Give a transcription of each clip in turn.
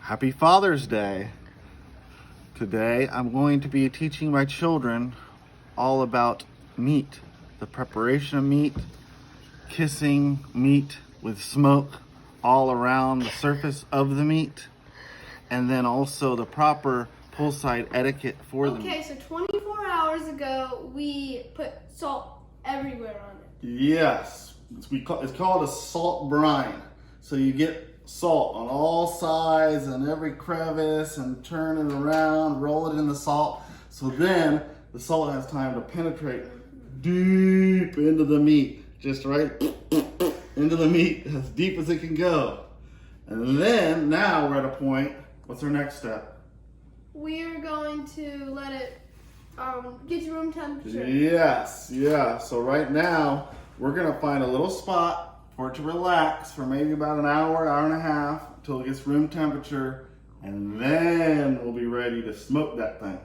Happy Father's Day. Today I'm going to be teaching my children all about meat, the preparation of meat, kissing meat with smoke all around the surface of the meat, and then also the proper poolside etiquette for the meat. Okay, so 24 hours ago we put salt everywhere on it. Yes, it's called a salt brine. So you get salt on all sides and every crevice and turn it around, roll it in the salt. So then the salt has time to penetrate deep into the meat, just right into the meat, as deep as it can go. And then now we're at a point, what's our next step? We're going to let it get to room temperature. Yes, yeah. So right now we're gonna find a little spot for it to relax for maybe about an hour, hour and a half, until it gets room temperature, and then we'll be ready to smoke that thing.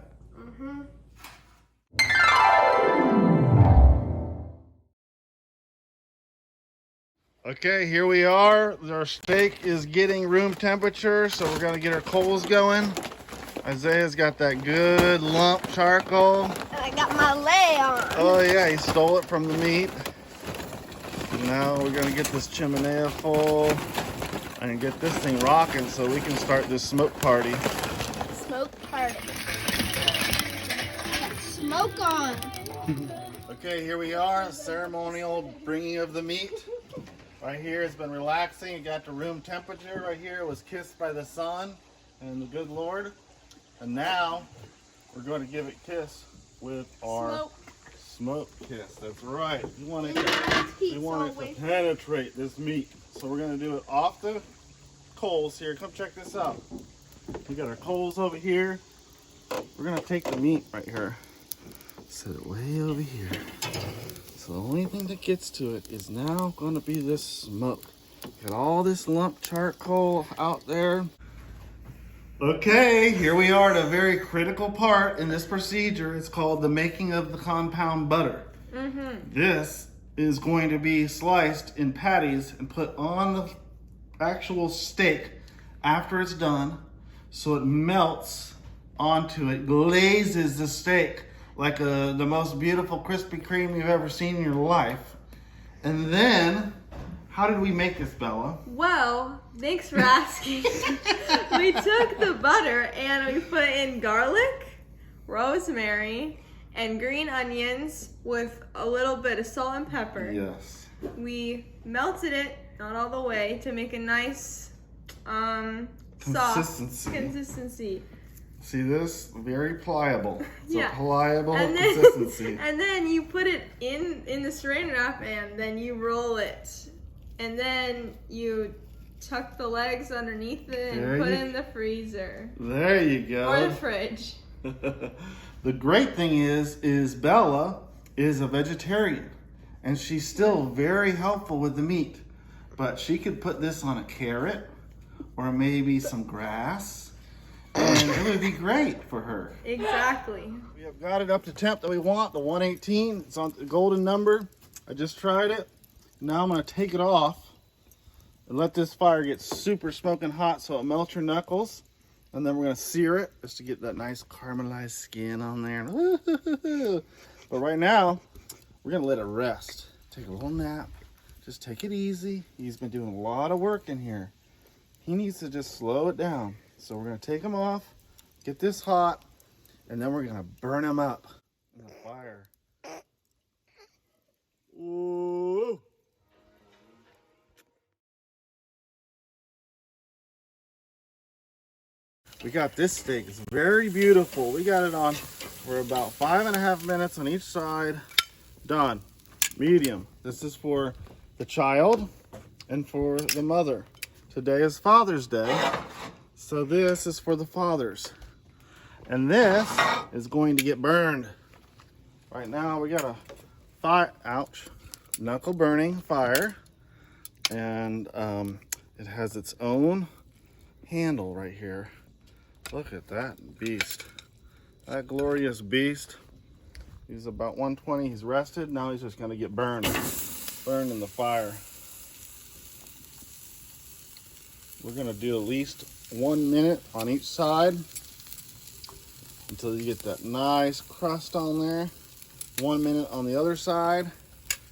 Okay, here we are. Our steak is getting room temperature, so we're gonna get our coals going. Isaiah's got that good lump charcoal. And I got my lay on. Oh yeah, he stole it from the meat. Now we're gonna get this chimenea full and get this thing rocking so we can start this smoke party. Smoke party. Smoke on. Okay, here we are, ceremonial bringing of the meat. Right here, it's been relaxing. It got to room temperature. Right here, it was kissed by the sun and the good Lord. And now we're going to give it a kiss with our smoke kiss. That's right. You want it to penetrate this meat. So we're going to do it off the coals here. Come check this out. We got our coals over here. We're going to take the meat right here, set it way over here. So the only thing that gets to it is now going to be this smoke. Got all this lump charcoal out there. Okay, here we are at a very critical part in this procedure. It's called the making of the compound butter. This is going to be sliced in patties and put on the actual steak after it's done, so it melts onto it, glazes the steak like the most beautiful Krispy Kreme you've ever seen in your life. And then, how did we make this, Bella? Well, thanks for asking. We took the butter and we put in garlic, rosemary, and green onions with a little bit of salt and pepper. Yes. We melted it, not all the way, to make a nice Consistency. soft consistency. See this? Very pliable. It's Yeah. a pliable And then, consistency. and then you put it in the saran wrap and then you roll it. And then you tuck the legs underneath it and put it in the freezer. There you go. Or the fridge. The great thing is Bella is a vegetarian and she's still very helpful with the meat. But she could put this on a carrot or maybe some grass and it would be great for her. Exactly. We have got it up to temp that we want, the 118. It's on the golden number. I just tried it. Now I'm going to take it off and let this fire get super smoking hot so it melts your knuckles. And then we're going to sear it just to get that nice caramelized skin on there. But right now, we're going to let it rest. Take a little nap. Just take it easy. He's been doing a lot of work in here. He needs to just slow it down. So we're going to take him off, get this hot, and then we're going to burn him up in the fire. Ooh. We got this steak. It's very beautiful. We got it on for about 5.5 minutes on each side. Done. Medium. This is for the child and for the mother. Today is Father's Day, so this is for the fathers. And this is going to get burned. Right now we got a fire, knuckle burning fire, and it has its own handle right here. Look at that beast, that glorious beast. He's about 120, he's rested. Now he's just gonna get burned in the fire. We're gonna do at least 1 minute on each side until you get that nice crust on there. 1 minute on the other side.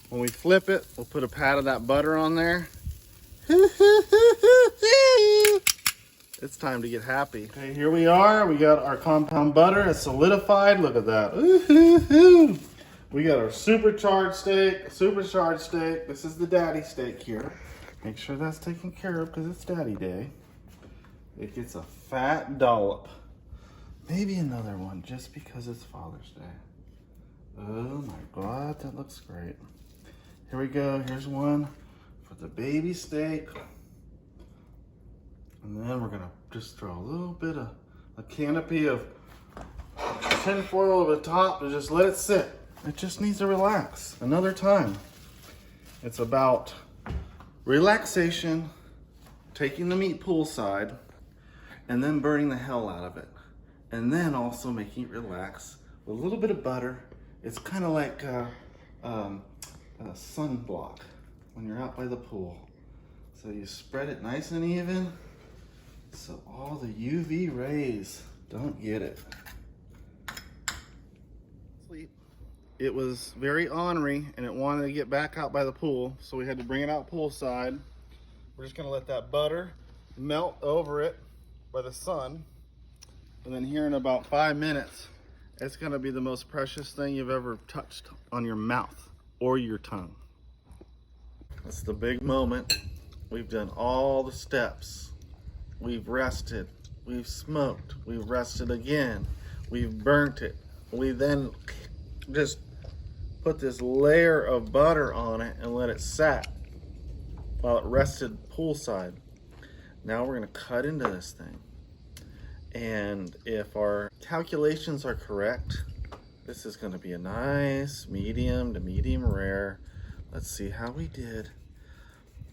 When we flip it, we'll put a pat of that butter on there. It's time to get happy. Okay, here we are. We got our compound butter. It's solidified. Look at that. We got our supercharged steak. This is the daddy steak here. Make sure that's taken care of because it's daddy day. It gets a fat dollop. Maybe another one just because it's Father's Day. Oh my God, that looks great. Here we go. Here's one for the baby steak. And then we're gonna just throw a little bit of a canopy of tin foil over the top to just let it sit. It just needs to relax another time. It's about relaxation, taking the meat poolside, and then burning the hell out of it. And then also making it relax with a little bit of butter. It's kind of like a sunblock when you're out by the pool. So you spread it nice and even so all the UV rays don't get it. It was very ornery and it wanted to get back out by the pool, so we had to bring it out poolside. We're just gonna let that butter melt over it by the sun, and then here in about 5 minutes, it's gonna be the most precious thing you've ever touched on your mouth or your tongue. It's the big moment. We've done all the steps. We've rested, we've smoked, we've rested again, we've burnt it. We then just put this layer of butter on it and let it set while it rested poolside. Now we're gonna cut into this thing. And if our calculations are correct, this is gonna be a nice medium to medium rare. Let's see how we did.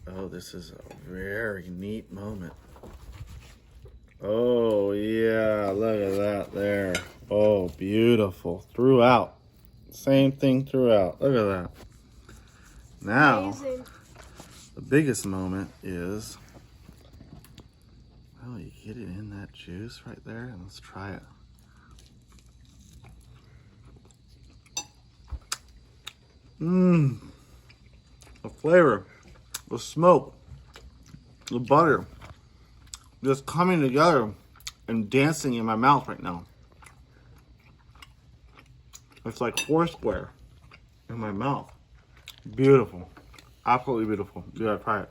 Oh, this is a very neat moment. Oh yeah, look at that there. Oh, beautiful. Throughout. Same thing throughout. Look at that. Now, amazing. The biggest moment is, well, you get it in that juice right there, and let's try it. Mmm. The flavor, the smoke, the butter, just coming together and dancing in my mouth right now. It's like Foursquare in my mouth. Beautiful. Absolutely beautiful. You gotta try it.